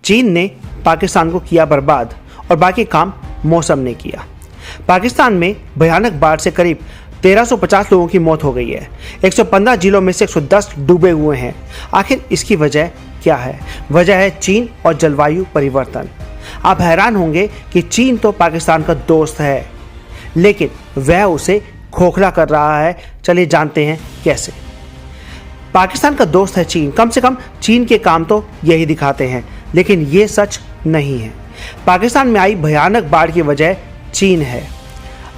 चीन ने पाकिस्तान को किया बर्बाद और बाकी काम मौसम ने किया। पाकिस्तान में भयानक बाढ़ से करीब 1350 लोगों की मौत हो गई है। 115 जिलों में से 110 डूबे हुए हैं। आखिर इसकी वजह क्या है? वजह है चीन और जलवायु परिवर्तन। आप हैरान होंगे कि चीन तो पाकिस्तान का दोस्त है, लेकिन वह उसे खोखला कर रहा है। चलिए जानते हैं कैसे। पाकिस्तान का दोस्त है चीन। कम से कम चीन के काम तो यही दिखाते हैं, लेकिन ये सच नहीं है। पाकिस्तान में आई भयानक बाढ़ की वजह चीन है।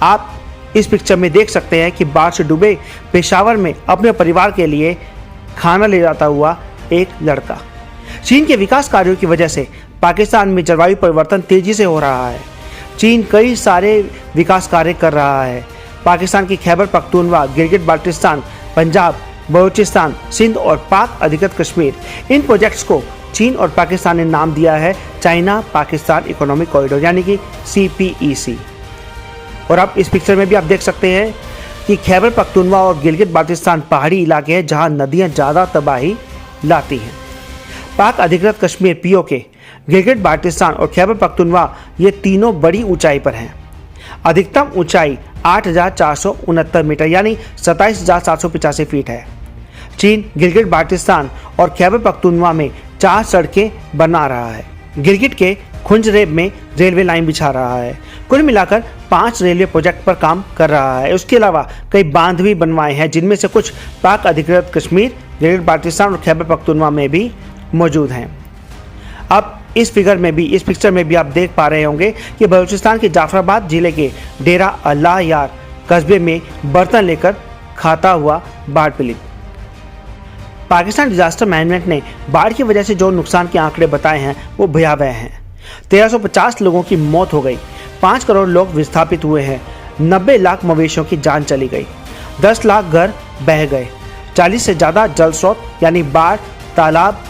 आप इस पिक्चर में देख सकते हैं कि बाढ़ से डूबे पेशावर में अपने परिवार के लिए खाना ले जाता हुआ एक लड़का। चीन के विकास कार्यों की वजह से पाकिस्तान में जलवायु परिवर्तन तेजी से हो रहा है। चीन कई सारे विकास कार्य कर रहा है। पाकिस्तान की खैबर पख्तूनवा, गिलगित बाल्टिस्तान, पंजाब, बलूचिस्तान, सिंध और पाक अधिकृत कश्मीर, इन प्रोजेक्ट्स को चीन और पाकिस्तान ने नाम दिया है चाइना पाकिस्तान इकोनॉमिक कॉरिडोर, यानी कि CPEC। और अब इस पिक्चर में भी आप देख सकते हैं कि खैबर पख्तूनवा और गिलगित बाल्टिस्तान पहाड़ी इलाके हैं जहां नदियां ज़्यादा तबाही लाती हैं। पाक अधिकृत कश्मीर POK, गिलगित बाल्टिस्तान और खैबर पख्तूनवा ये तीनों बड़ी ऊंचाई पर हैं। अधिकतम ऊंचाई 8,469 मीटर यानी 27,785 फीट है। चीन गिलगित बाल्टिस्तान और खैबर पख्तूनवा में 4 सड़कें बना रहा है। गिलगित के खुंजरेब में रेलवे लाइन बिछा रहा है। कुल मिलाकर 5 रेलवे प्रोजेक्ट पर काम कर रहा है। उसके अलावा कई बांध भी बनवाए हैं, जिनमें से कुछ पाक अधिकृत कश्मीर, गिलगित बाल्टिस्तान और खैबर पख्तूनवा में भी मौजूद हैं। अब इस पिक्चर में भी आप देख पा रहे होंगे कि बलूचिस्तान के जाफराबाद जिले के डेरा अल्लाह यार कस्बे में बर्तन लेकर खाता हुआ बाढ़ पीड़ित। पाकिस्तान डिजास्टर मैनेजमेंट ने बाढ़ की वजह से जो नुकसान के आंकड़े बताए हैं वो भयावह हैं। 1350 लोगों की मौत हो गई, 5 करोड़ लोग विस्थापित हुए हैं, 90 लाख मवेशियों की जान चली गई, 10 लाख घर बह गए, 40 से ज़्यादा जल स्रोत यानी बाढ़, तालाब,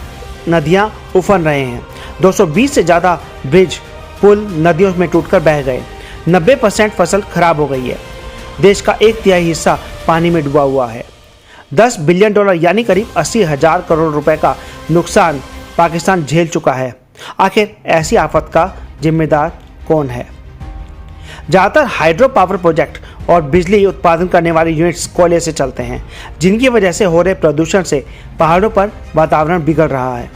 नदियाँ उफन रहे हैं, 220 से ज़्यादा ब्रिज पुल नदियों में टूटकर बह गए, 90% फसल खराब हो गई है। देश का 1/3 हिस्सा पानी में डूबा हुआ है। $10 बिलियन यानी करीब 80,000 करोड़ रुपए का नुकसान पाकिस्तान झेल चुका है। आखिर ऐसी आफत का जिम्मेदार कौन है? ज़्यादातर हाइड्रो पावर प्रोजेक्ट और बिजली उत्पादन करने वाले यूनिट्स कोयले से चलते हैं, जिनकी वजह से हो रहे प्रदूषण से पहाड़ों पर वातावरण बिगड़ रहा है।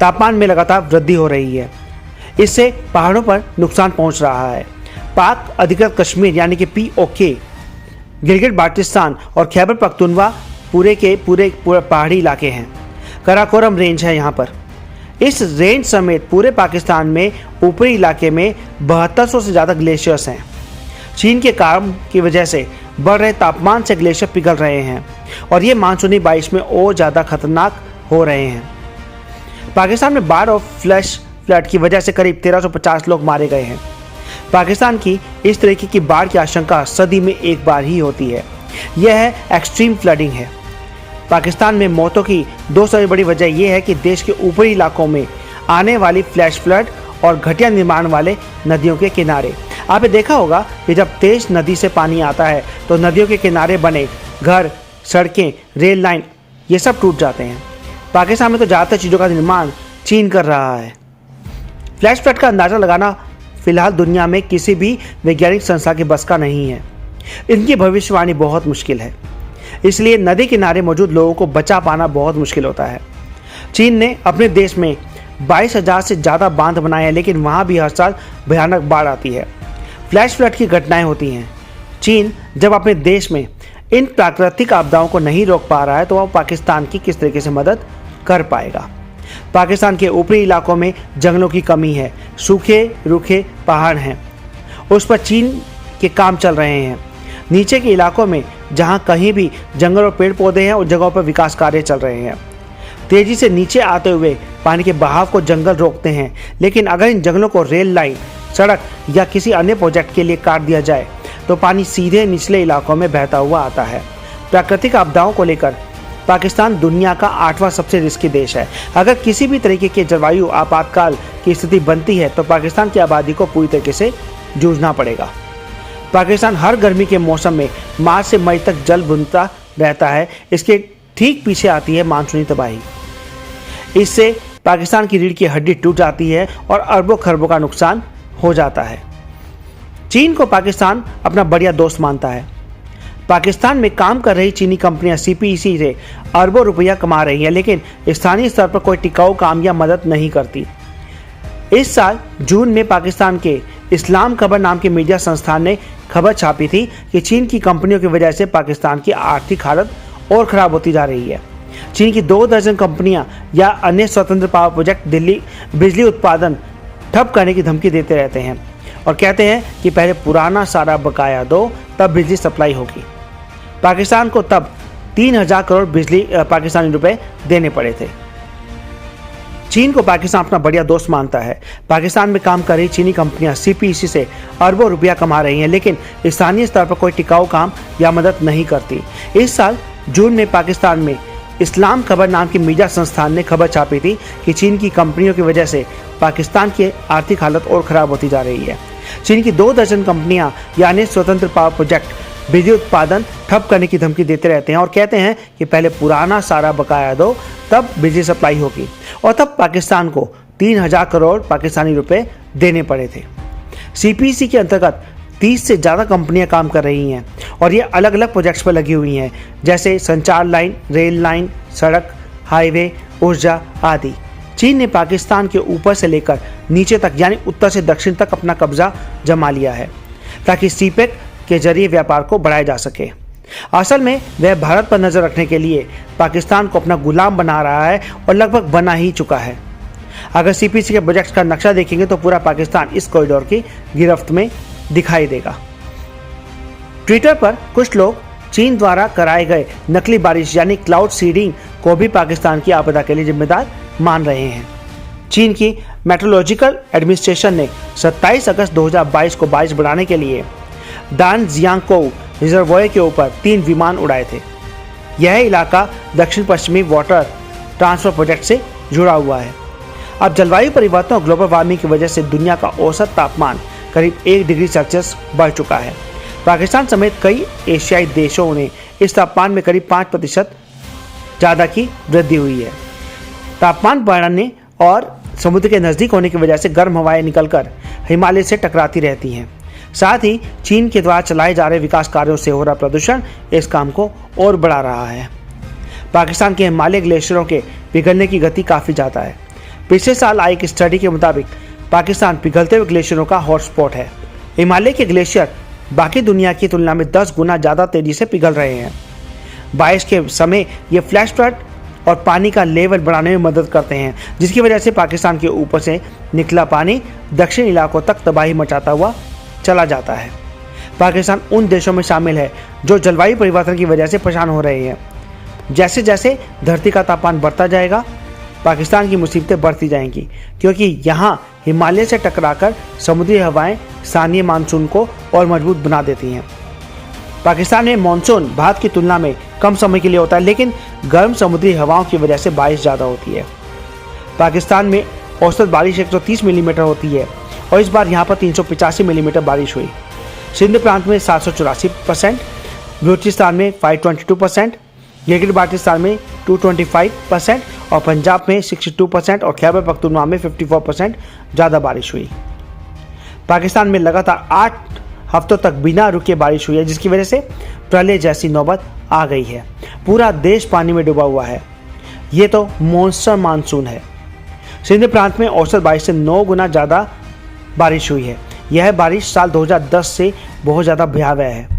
तापमान में लगातार वृद्धि हो रही है, इससे पहाड़ों पर नुकसान पहुंच रहा है। पाक अधिकृत कश्मीर यानी कि POK, गिलगित बाल्टिस्तान और खैबर पख्तूनवा पूरे पहाड़ी इलाके हैं। कराकोरम रेंज है यहाँ पर। इस रेंज समेत पूरे पाकिस्तान में ऊपरी इलाके में 7200 से ज़्यादा ग्लेशियर्स हैं। चीन के काम की वजह से बढ़ रहे तापमान से ग्लेशियर पिघल रहे हैं और ये मानसूनी बारिश में और ज़्यादा खतरनाक हो रहे हैं। पाकिस्तान में बाढ़ और फ्लैश फ्लड की वजह से करीब 1350 लोग मारे गए हैं। पाकिस्तान की इस तरीके की बाढ़ की आशंका सदी में एक बार ही होती है। यह है एक्सट्रीम फ्लडिंग है। पाकिस्तान में मौतों की 2 सबसे बड़ी वजह यह है कि देश के ऊपरी इलाकों में आने वाली फ्लैश फ्लड और घटिया निर्माण वाले नदियों के किनारे। आपने देखा होगा कि जब तेज नदी से पानी आता है तो नदियों के किनारे बने घर, सड़कें, रेल लाइन ये सब टूट जाते हैं। पाकिस्तान में तो ज़्यादातर चीज़ों का निर्माण चीन कर रहा है। फ्लैश फ्लड का अंदाज़ा लगाना फिलहाल दुनिया में किसी भी वैज्ञानिक संस्था के बस का नहीं है। इनकी भविष्यवाणी बहुत मुश्किल है, इसलिए नदी किनारे मौजूद लोगों को बचा पाना बहुत मुश्किल होता है। चीन ने अपने देश में 22,000 से ज़्यादा बांध बनाए हैं, लेकिन वहाँ भी हर साल भयानक बाढ़ आती है, फ्लैश फ्लड की घटनाएं होती हैं। चीन जब अपने देश में इन प्राकृतिक आपदाओं को नहीं रोक पा रहा है तो वह पाकिस्तान की किस तरीके से मदद कर पाएगा? पाकिस्तान के ऊपरी इलाकों में जंगलों की कमी है, सूखे रूखे पहाड़ हैं, उस पर चीन के काम चल रहे हैं। नीचे के इलाकों में जहां कहीं भी जंगल और पेड़ पौधे हैं उन जगहों पर विकास कार्य चल रहे हैं। तेजी से नीचे आते हुए पानी के बहाव को जंगल रोकते हैं, लेकिन अगर इन जंगलों को रेल लाइन, सड़क या किसी अन्य प्रोजेक्ट के लिए काट दिया जाए तो पानी सीधे निचले इलाकों में बहता हुआ आता है। प्राकृतिक आपदाओं को लेकर पाकिस्तान दुनिया का 8वां सबसे रिस्की देश है। अगर किसी भी तरीके के जलवायु आपातकाल की स्थिति बनती है तो पाकिस्तान की आबादी को पूरी तरीके से जूझना पड़ेगा। पाकिस्तान हर गर्मी के मौसम में मार्च से मई तक जल बुनता रहता है। इसके ठीक पीछे आती है मानसूनी तबाही। इससे पाकिस्तान की रीढ़ की हड्डी टूट जाती है और अरबों खरबों का नुकसान हो जाता है। चीन को पाकिस्तान अपना बढ़िया दोस्त मानता है। पाकिस्तान में काम कर रही चीनी कंपनियां CPEC से अरबों रुपया कमा रही हैं, लेकिन स्थानीय स्तर पर कोई टिकाऊ काम या मदद नहीं करती। इस साल जून में पाकिस्तान के इस्लाम खबर नाम के मीडिया संस्थान ने खबर छापी थी कि चीन की कंपनियों की वजह से पाकिस्तान की आर्थिक हालत और खराब होती जा रही है। चीन की 2 दर्जन कंपनियां या अन्य स्वतंत्र पावर प्रोजेक्ट दिल्ली बिजली उत्पादन ठप करने की धमकी देते रहते हैं और कहते हैं कि पहले पुराना सारा बकाया दो, तब बिजली सप्लाई होगी। पाकिस्तान को तब 3000 करोड़ बिजली पाकिस्तानी रुपए देने पड़े थे। चीन को पाकिस्तान अपना बढ़िया दोस्त मानता है। पाकिस्तान में काम कर रही चीनी कंपनियां CPEC से अरबों रुपया कमा रही हैं, लेकिन स्थानीय स्तर पर कोई टिकाऊ काम या मदद नहीं करती। इस साल जून में पाकिस्तान में इस्लाम खबर नाम की मीडिया संस्थान ने खबर छापी थी कि चीन की कंपनियों की वजह से पाकिस्तान की आर्थिक हालत और खराब होती जा रही है। चीन की 2 दर्जन कंपनियां यानी स्वतंत्र पावर प्रोजेक्ट बिजली उत्पादन ठप करने की धमकी देते रहते हैं और कहते हैं कि पहले पुराना सारा बकाया दो, तब बिजली सप्लाई होगी। और तब पाकिस्तान को 3000 करोड़ पाकिस्तानी रुपए देने पड़े थे। CPEC के अंतर्गत 30 से ज़्यादा कंपनियां काम कर रही हैं और ये अलग अलग प्रोजेक्ट्स पर लगी हुई हैं, जैसे संचार लाइन, रेल लाइन, सड़क, हाईवे, ऊर्जा आदि। चीन ने पाकिस्तान के ऊपर से लेकर नीचे तक यानी उत्तर से दक्षिण तक अपना कब्जा जमा लिया है ताकि CPEC के जरिए व्यापार को बढ़ाया जा सके। असल में वह भारत पर नजर रखने के लिए पाकिस्तान को अपना गुलाम बना रहा है और लगभग बना ही चुका है। अगर CPEC के प्रोजेक्ट्स का नक्शा देखेंगे तो पूरा पाकिस्तान इस कॉरिडोर की गिरफ्त में दिखाई देगा। ट्विटर पर कुछ लोग चीन द्वारा कराए गए नकली बारिश यानी क्लाउड सीडिंग को भी पाकिस्तान की आपदा के लिए जिम्मेदार मान रहे हैं। चीन की मेट्रोलॉजिकल एडमिनिस्ट्रेशन ने 27 अगस्त 2022 को बारिश बढ़ाने के लिए दानजियांगकोउ रिजर्वॉयर के ऊपर 3 विमान उड़ाए थे। यह इलाका दक्षिण पश्चिमी वाटर ट्रांसफर प्रोजेक्ट से जुड़ा हुआ है। अब जलवायु परिवर्तन और ग्लोबल वार्मिंग की वजह से दुनिया का औसत तापमान करीब 1 डिग्री सेल्सियस बढ़ चुका है। पाकिस्तान समेत कई एशियाई देशों ने इस तापमान में करीब 5% ज़्यादा की वृद्धि हुई है। तापमान बढ़ने और समुद्र के नज़दीक होने की वजह से गर्म हवाएं निकलकर हिमालय से टकराती रहती हैं। साथ ही चीन के द्वारा चलाए जा रहे विकास कार्यों से हो रहा प्रदूषण इस काम को और बढ़ा रहा है। पाकिस्तान के हिमालय ग्लेशियरों के पिघलने की गति काफ़ी ज़्यादा है। पिछले साल आई एक स्टडी के मुताबिक पाकिस्तान पिघलते हुए ग्लेशियरों का हॉटस्पॉट है। हिमालय के ग्लेशियर बाकी दुनिया की तुलना में 10 गुना ज़्यादा तेज़ी से पिघल रहे हैं। बारिश के समय ये फ्लैश फ्लड और पानी का लेवल बढ़ाने में मदद करते हैं, जिसकी वजह से पाकिस्तान के ऊपर से निकला पानी दक्षिण इलाकों तक तबाही मचाता हुआ चला जाता है। पाकिस्तान उन देशों में शामिल है जो जलवायु परिवर्तन की वजह से परेशान हो रहे हैं। जैसे जैसे धरती का तापमान बढ़ता जाएगा, पाकिस्तान की मुसीबतें बढ़ती जाएंगी, क्योंकि यहाँ हिमालय से टकराकर समुद्री हवाएं स्थानीय मानसून को और मजबूत बना देती हैं। पाकिस्तान में मानसून भारत की तुलना में कम समय के लिए होता है, लेकिन गर्म समुद्री हवाओं की वजह से बारिश ज़्यादा होती है। पाकिस्तान में औसत बारिश 130 मिलीमीटर होती है और इस बार यहाँ पर 385 मिलीमीटर बारिश हुई। सिंध प्रांत में 784%, बलूचिस्तान में 522%, गिलगित बाल्टिस्तान में 225% और पंजाब में 62% और खैबर पख्तूनख्वा में 54% ज़्यादा बारिश हुई। पाकिस्तान में लगातार 8 हफ्तों तक बिना रुके बारिश हुई है, जिसकी वजह से प्रलय जैसी नौबत आ गई है। पूरा देश पानी में डूबा हुआ है। ये तो मॉनसून मानसून है। सिंध प्रांत में औसत बारिश से 9 गुना ज़्यादा बारिश हुई है। यह बारिश साल 2010 से बहुत ज़्यादा भयावह है।